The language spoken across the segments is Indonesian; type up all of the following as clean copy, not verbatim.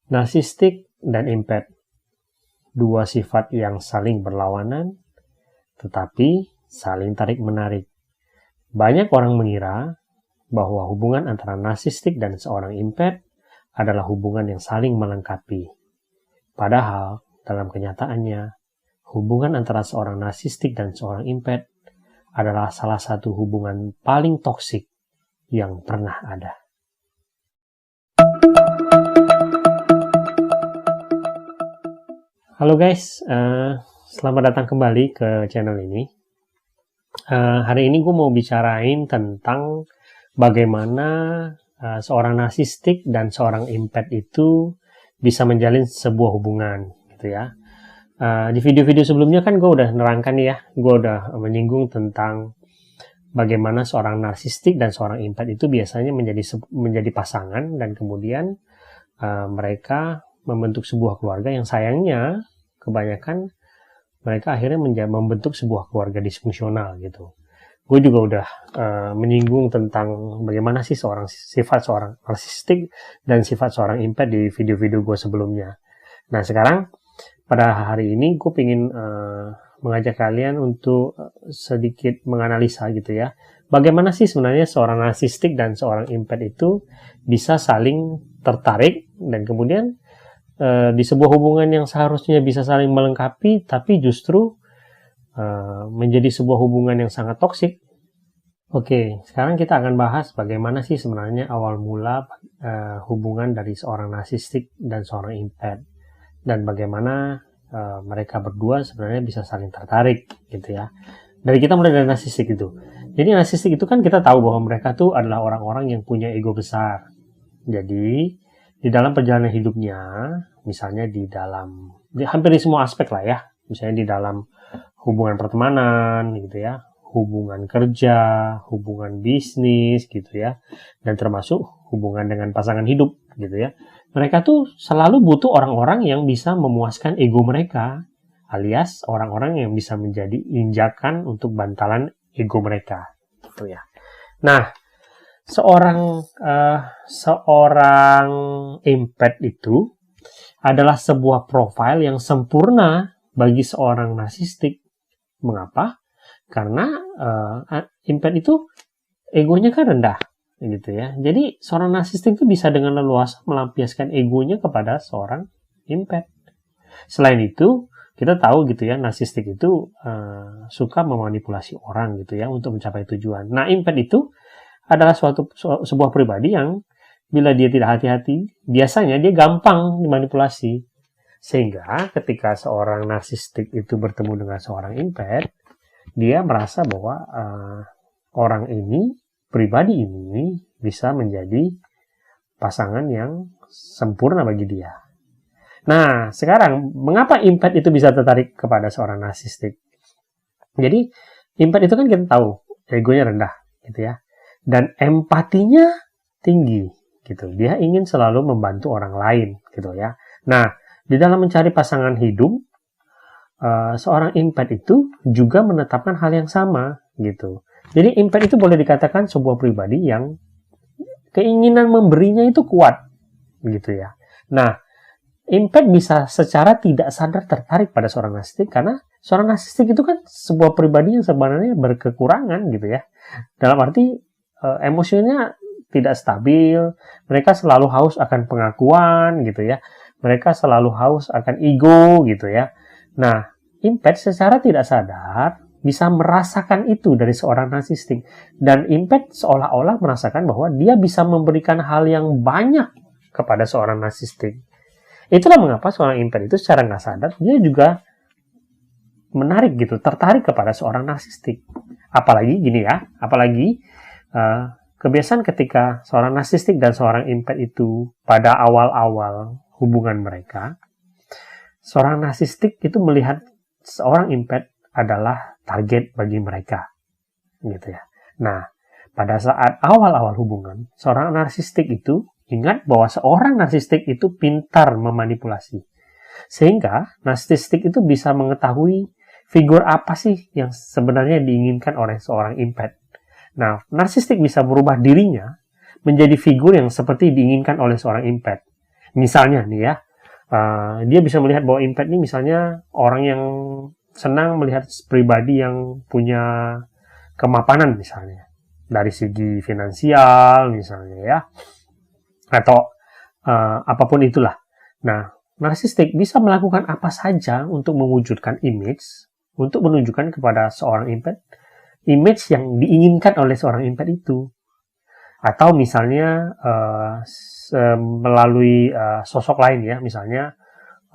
Narsistik dan impet, dua sifat yang saling berlawanan, tetapi saling tarik-menarik. Banyak orang mengira bahwa hubungan antara narsistik dan seorang impet adalah hubungan yang saling melengkapi. Padahal, dalam kenyataannya, hubungan antara seorang narsistik dan seorang impet adalah salah satu hubungan paling toksik yang pernah ada. Halo guys, selamat datang kembali ke channel ini. Hari ini gue mau bicarain tentang bagaimana seorang narsistik dan seorang impet itu bisa menjalin sebuah hubungan, gitu ya. Di video-video sebelumnya kan gue udah nerangkan ya, gue udah menyinggung tentang bagaimana seorang narsistik dan seorang impet itu biasanya menjadi pasangan dan kemudian mereka membentuk sebuah keluarga yang sayangnya kebanyakan mereka akhirnya membentuk sebuah keluarga disfungsional gitu. Gue juga udah menyinggung tentang bagaimana sih sifat seorang narsistik dan sifat seorang impet di video-video gue sebelumnya. Nah sekarang pada hari ini gue pengen mengajak kalian untuk sedikit menganalisa gitu ya. Bagaimana sih sebenarnya seorang narsistik dan seorang impet itu bisa saling tertarik dan kemudian di sebuah hubungan yang seharusnya bisa saling melengkapi, tapi justru menjadi sebuah hubungan yang sangat toksik. Oke, sekarang kita akan bahas bagaimana sih sebenarnya awal mula hubungan dari seorang narsistik dan seorang impet, dan bagaimana mereka berdua sebenarnya bisa saling tertarik, gitu ya. Dari kita mulai dari narsistik itu. Jadi narsistik itu kan kita tahu bahwa mereka tuh adalah orang-orang yang punya ego besar. Jadi di dalam perjalanan hidupnya, misalnya hampir di semua aspek lah ya, misalnya di dalam hubungan pertemanan gitu ya, hubungan kerja, hubungan bisnis gitu ya, dan termasuk hubungan dengan pasangan hidup gitu ya. Mereka tuh selalu butuh orang-orang yang bisa memuaskan ego mereka, alias orang-orang yang bisa menjadi injakan untuk bantalan ego mereka gitu ya. Nah, seorang impet itu adalah sebuah profil yang sempurna bagi seorang narsistik. Mengapa? Karena impet itu egonya kan rendah, gitu ya. Jadi seorang narsistik itu bisa dengan leluasa melampiaskan egonya kepada seorang impet. Selain itu, kita tahu gitu ya, narsistik itu suka memanipulasi orang gitu ya untuk mencapai tujuan. Nah, impet itu adalah sebuah pribadi yang bila dia tidak hati-hati, biasanya dia gampang dimanipulasi. Sehingga ketika seorang narsistik itu bertemu dengan seorang impet, dia merasa bahwa pribadi ini bisa menjadi pasangan yang sempurna bagi dia. Nah, sekarang mengapa impet itu bisa tertarik kepada seorang narsistik? Jadi, impet itu kan kita tahu egonya rendah, gitu ya. Dan empatinya tinggi gitu. Dia ingin selalu membantu orang lain gitu ya. Nah, di dalam mencari pasangan hidup, seorang impet itu juga menetapkan hal yang sama gitu. Jadi impet itu boleh dikatakan sebuah pribadi yang keinginan memberinya itu kuat gitu ya. Nah, impet bisa secara tidak sadar tertarik pada seorang narsistik karena seorang narsistik itu kan sebuah pribadi yang sebenarnya berkekurangan gitu ya. Dalam arti emosinya tidak stabil, mereka selalu haus akan pengakuan gitu ya, mereka selalu haus akan ego gitu ya. Nah, impet secara tidak sadar bisa merasakan itu dari seorang narsistik, dan impet seolah-olah merasakan bahwa dia bisa memberikan hal yang banyak kepada seorang narsistik. Itulah mengapa seorang impet itu secara nggak sadar dia juga menarik gitu, tertarik kepada seorang narsistik. Apalagi gini ya, kebiasaan ketika seorang narsistik dan seorang impet itu pada awal-awal hubungan mereka, seorang narsistik itu melihat seorang impet adalah target bagi mereka, gitu ya. Nah, pada saat awal-awal hubungan, seorang narsistik itu ingat bahwa seorang narsistik itu pintar memanipulasi, sehingga narsistik itu bisa mengetahui figur apa sih yang sebenarnya diinginkan oleh seorang impet. Nah, narsistik bisa merubah dirinya menjadi figur yang seperti diinginkan oleh seorang impet. Misalnya nih ya, dia bisa melihat bahwa impact ini misalnya orang yang senang melihat pribadi yang punya kemapanan misalnya dari segi finansial misalnya ya, atau apapun itulah. Nah, narsistik bisa melakukan apa saja untuk mewujudkan image, untuk menunjukkan kepada seorang image yang diinginkan oleh seorang impact itu. Atau misalnya melalui sosok lain ya, misalnya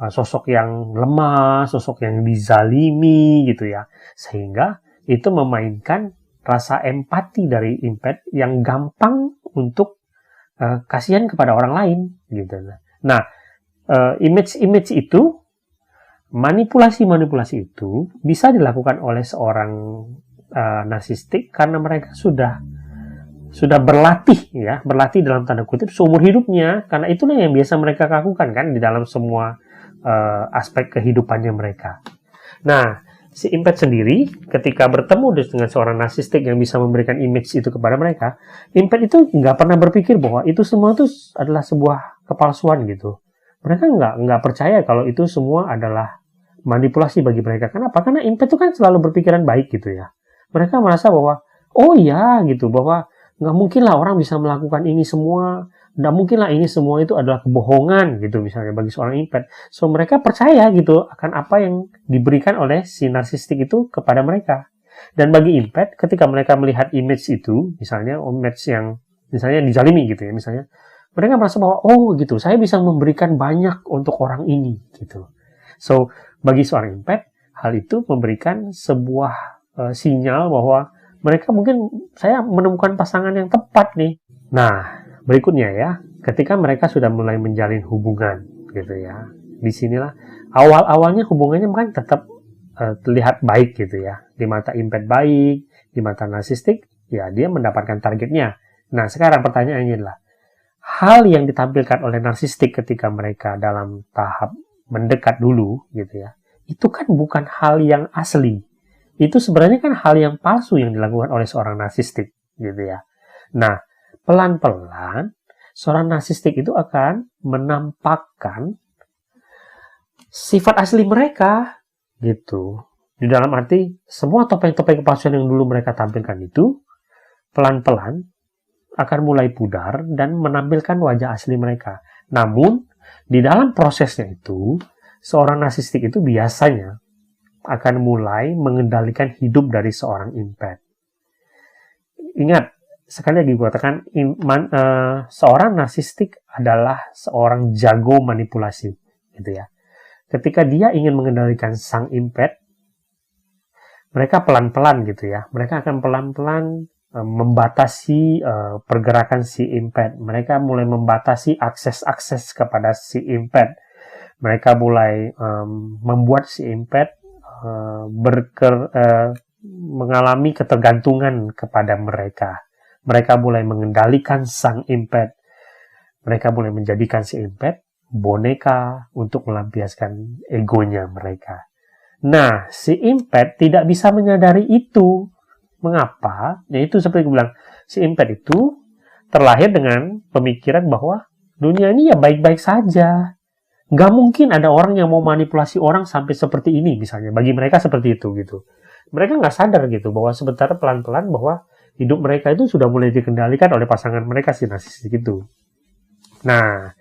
sosok yang lemah, sosok yang dizalimi gitu ya, sehingga itu memainkan rasa empati dari impact yang gampang untuk kasihan kepada orang lain gitu. Nah, image itu, manipulasi itu bisa dilakukan oleh seorang narsistik karena mereka sudah berlatih ya, berlatih dalam tanda kutip seumur hidupnya, karena itulah yang biasa mereka lakukan kan di dalam semua aspek kehidupannya mereka. Nah, si impact sendiri ketika bertemu dengan seorang narsistik yang bisa memberikan image itu kepada mereka, impact itu nggak pernah berpikir bahwa itu semua itu adalah sebuah kepalsuan gitu. Mereka nggak percaya kalau itu semua adalah manipulasi bagi mereka. Kenapa? Karena impact itu kan selalu berpikiran baik gitu ya. Mereka merasa bahwa oh ya gitu, bahwa nggak mungkin lah orang bisa melakukan ini semua. Nggak mungkin lah ini semua itu adalah kebohongan gitu misalnya bagi seorang impact. So mereka percaya gitu akan apa yang diberikan oleh si narsistik itu kepada mereka. Dan bagi impact ketika mereka melihat image itu, misalnya image yang misalnya dizalimi gitu ya misalnya, mereka merasa bahwa oh gitu, saya bisa memberikan banyak untuk orang ini gitu. So bagi seorang impact, hal itu memberikan sebuah sinyal bahwa mereka mungkin saya menemukan pasangan yang tepat nih. Nah, berikutnya ya, ketika mereka sudah mulai menjalin hubungan gitu ya, disinilah awal-awalnya hubungannya kan tetap terlihat baik gitu ya, di mata impact baik, di mata narsistik ya dia mendapatkan targetnya. Nah sekarang pertanyaannya adalah hal yang ditampilkan oleh narsistik ketika mereka dalam tahap mendekat dulu gitu ya, itu kan bukan hal yang asli. Itu sebenarnya kan hal yang palsu yang dilakukan oleh seorang narsistik gitu ya. Nah, pelan-pelan seorang narsistik itu akan menampakkan sifat asli mereka gitu. Di dalam arti semua topeng-topeng kepalsuan yang dulu mereka tampilkan itu pelan-pelan akan mulai pudar dan menampilkan wajah asli mereka. Namun, di dalam prosesnya itu, seorang narsistik itu biasanya akan mulai mengendalikan hidup dari seorang impact. Ingat, sekali lagi gue katakan, seorang narsistik adalah seorang jago manipulasi, gitu ya. Ketika dia ingin mengendalikan sang impact, mereka pelan-pelan gitu ya. Mereka akan pelan-pelan membatasi pergerakan si impact. Mereka mulai membatasi akses-akses kepada si impact. Mereka mulai membuat si impact mengalami ketergantungan kepada mereka. Mereka mulai mengendalikan sang impact. Mereka mulai menjadikan si impact boneka untuk melampiaskan egonya mereka. Nah, si impact tidak bisa menyadari itu. Mengapa? Yaitu seperti aku bilang, si impact itu terlahir dengan pemikiran bahwa dunia ini ya baik-baik saja. Nggak mungkin ada orang yang mau manipulasi orang sampai seperti ini, misalnya. Bagi mereka seperti itu, gitu. Mereka nggak sadar gitu, bahwa sebentar pelan-pelan bahwa hidup mereka itu sudah mulai dikendalikan oleh pasangan mereka, si narsistik itu. Nah,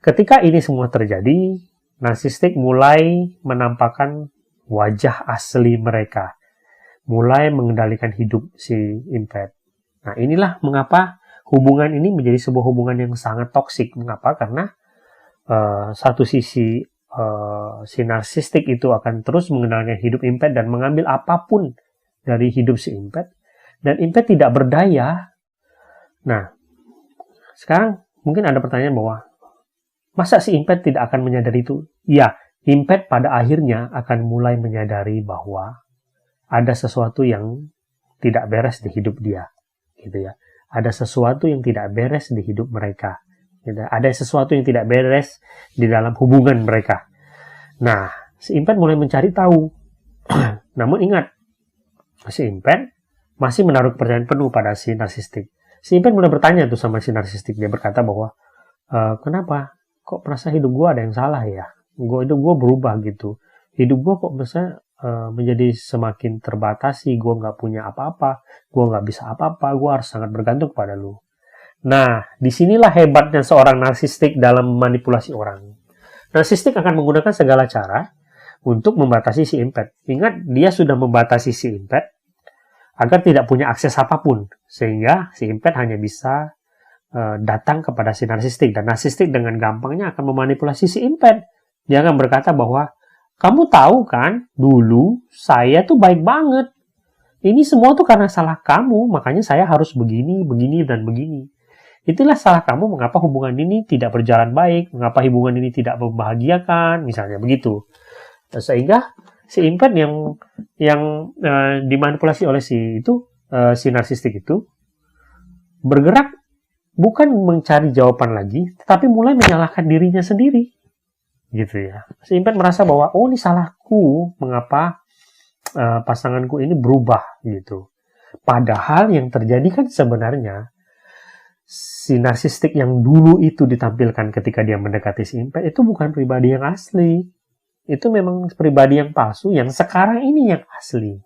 ketika ini semua terjadi, narsistik mulai menampakkan wajah asli mereka. Mulai mengendalikan hidup si impact. Nah, inilah mengapa hubungan ini menjadi sebuah hubungan yang sangat toksik. Mengapa? Karena satu sisi si narsistik itu akan terus mengendalikan hidup impact dan mengambil apapun dari hidup si impact, dan impact tidak berdaya. Nah, sekarang mungkin ada pertanyaan bahwa masa si impact tidak akan menyadari itu? Ya, impact pada akhirnya akan mulai menyadari bahwa ada sesuatu yang tidak beres di hidup dia, gitu ya. Ada sesuatu yang tidak beres di hidup mereka. Ada sesuatu yang tidak beres di dalam hubungan mereka. Nah, si impact mulai mencari tahu. Namun ingat, si impact masih menaruh kepercayaan penuh pada si narsistik. Si impact mulai bertanya tuh sama si narsistik. Dia berkata bahwa, kenapa? kok merasa hidup gue ada yang salah ya, hidup gue berubah gitu, hidup gue kok bisa menjadi semakin terbatasi, gue nggak punya apa-apa, gue nggak bisa apa-apa, gue harus sangat bergantung pada lu. Nah, disinilah hebatnya seorang narsistik dalam manipulasi orang. Narsistik akan menggunakan segala cara untuk membatasi si impat. Ingat, dia sudah membatasi si impat agar tidak punya akses apapun, sehingga si impat hanya bisa datang kepada si narsistik, dan narsistik dengan gampangnya akan memanipulasi si impat. Dia akan berkata bahwa, kamu tahu kan, dulu saya tuh baik banget. Ini semua tuh karena salah kamu, makanya saya harus begini, begini, dan begini. Itulah salah kamu mengapa hubungan ini tidak berjalan baik, mengapa hubungan ini tidak membahagiakan, misalnya begitu. Sehingga si impat yang dimanipulasi oleh si narsistik itu bergerak bukan mencari jawaban lagi, tetapi mulai menyalahkan dirinya sendiri. Gitu ya. Si impat merasa bahwa, oh ini salahku, mengapa pasanganku ini berubah gitu. Padahal yang terjadi kan sebenarnya si narsistik yang dulu itu ditampilkan ketika dia mendekati si impat itu bukan pribadi yang asli. Itu memang pribadi yang palsu yang sekarang ini yang asli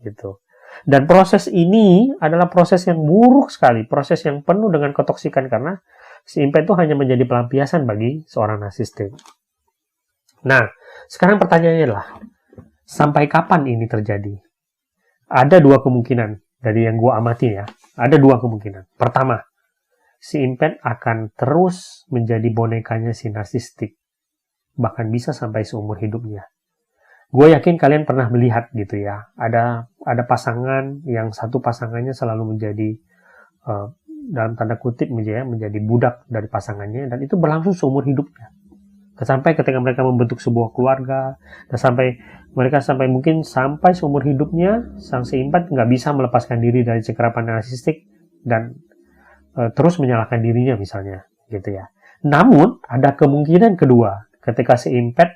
gitu. Dan proses ini adalah proses yang buruk sekali, proses yang penuh dengan ketoksikan karena si impat itu hanya menjadi pelampiasan bagi seorang narsistik. Nah, sekarang pertanyaannya adalah, sampai kapan ini terjadi? Ada dua kemungkinan dari yang gue amati ya. Ada dua kemungkinan. Pertama, si impat akan terus menjadi bonekanya si narsistik. Bahkan bisa sampai seumur hidupnya. Gue yakin kalian pernah melihat gitu ya. Ada pasangan yang satu pasangannya selalu menjadi dalam tanda kutip menjadi budak dari pasangannya, dan itu berlangsung seumur hidupnya. Sampai ketika mereka membentuk sebuah keluarga, dan mereka mungkin sampai seumur hidupnya, sang si impat nggak bisa melepaskan diri dari cengkeraman narsistik dan terus menyalahkan dirinya misalnya, gitu ya. Namun ada kemungkinan kedua, ketika si impat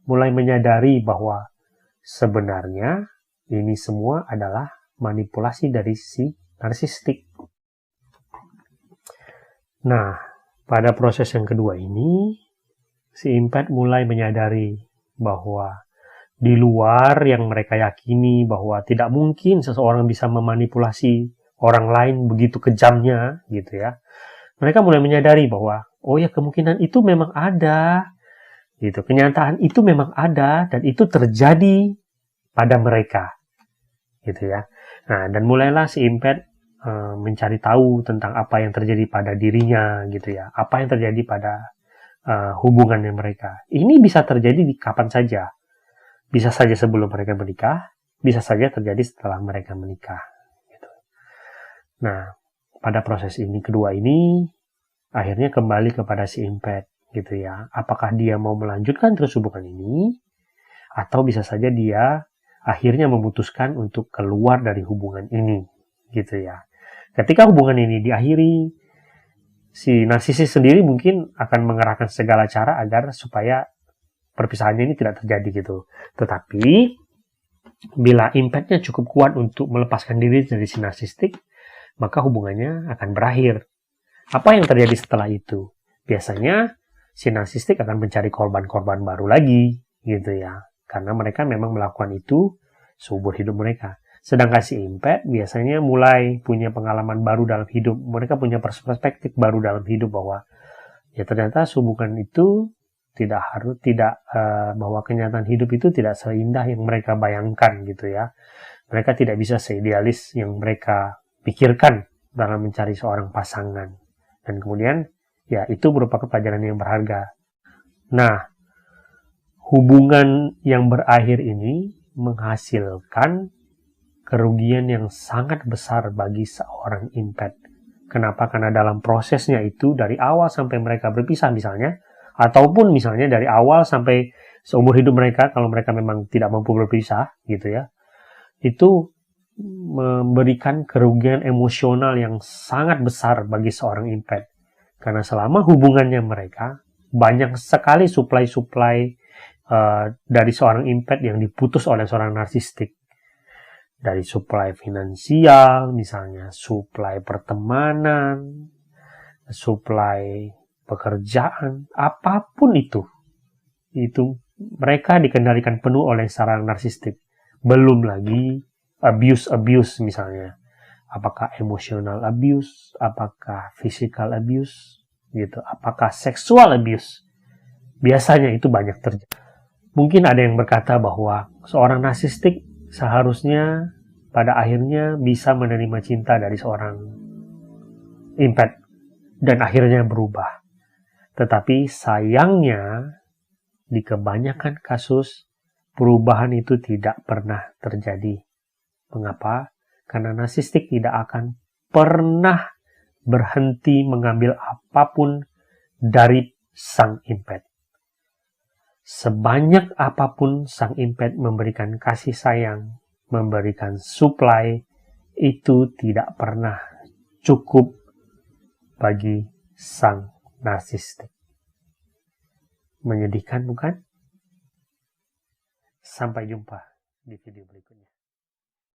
mulai menyadari bahwa sebenarnya ini semua adalah manipulasi dari si narsistik. Nah, pada proses yang kedua ini, si impat mulai menyadari bahwa di luar yang mereka yakini bahwa tidak mungkin seseorang bisa memanipulasi orang lain begitu kejamnya, gitu ya. Mereka mulai menyadari bahwa, oh ya kemungkinan itu memang ada, gitu. Kenyataan itu memang ada dan itu terjadi pada mereka, gitu ya. Nah, dan mulailah si impat mencari tahu tentang apa yang terjadi pada dirinya gitu ya, apa yang terjadi pada hubungannya mereka. Ini bisa terjadi di kapan saja, bisa saja sebelum mereka menikah, bisa saja terjadi setelah mereka menikah gitu. Nah, pada proses ini kedua ini akhirnya kembali kepada si impat gitu ya, apakah dia mau melanjutkan terus hubungan ini atau bisa saja dia akhirnya memutuskan untuk keluar dari hubungan ini gitu ya. Ketika hubungan ini diakhiri, si narsisis sendiri mungkin akan mengerahkan segala cara agar supaya perpisahannya ini tidak terjadi gitu. Tetapi, bila impactnya cukup kuat untuk melepaskan diri dari si narsistik, maka hubungannya akan berakhir. Apa yang terjadi setelah itu? Biasanya, si narsistik akan mencari korban-korban baru lagi, gitu ya. Karena mereka memang melakukan itu seumur hidup mereka. Sedangkan si impat biasanya mulai punya pengalaman baru dalam hidup. Mereka punya perspektif baru dalam hidup bahwa ya ternyata hubungan itu bahwa kenyataan hidup itu tidak seindah yang mereka bayangkan gitu ya. Mereka tidak bisa seidealis yang mereka pikirkan dalam mencari seorang pasangan. Dan kemudian ya itu merupakan pelajaran yang berharga. Nah, hubungan yang berakhir ini menghasilkan kerugian yang sangat besar bagi seorang impat. Kenapa? Karena dalam prosesnya itu dari awal sampai mereka berpisah misalnya, ataupun misalnya dari awal sampai seumur hidup mereka kalau mereka memang tidak mampu berpisah gitu ya, itu memberikan kerugian emosional yang sangat besar bagi seorang impat. Karena selama hubungannya mereka banyak sekali supply dari seorang impat yang diputus oleh seorang narsistik. Dari supply finansial, misalnya supply pertemanan, supply pekerjaan, apapun itu mereka dikendalikan penuh oleh seorang narsistik. Belum lagi abuse misalnya. Apakah emotional abuse, apakah physical abuse, gitu, apakah sexual abuse. Biasanya itu banyak terjadi. Mungkin ada yang berkata bahwa seorang narsistik seharusnya pada akhirnya bisa menerima cinta dari seorang empath dan akhirnya berubah. Tetapi sayangnya di kebanyakan kasus perubahan itu tidak pernah terjadi. Mengapa? Karena narsistik tidak akan pernah berhenti mengambil apapun dari sang empath. Sebanyak apapun sang empath memberikan kasih sayang, memberikan supply, itu tidak pernah cukup bagi sang narsistik. Menyedihkan bukan? Sampai jumpa di video berikutnya.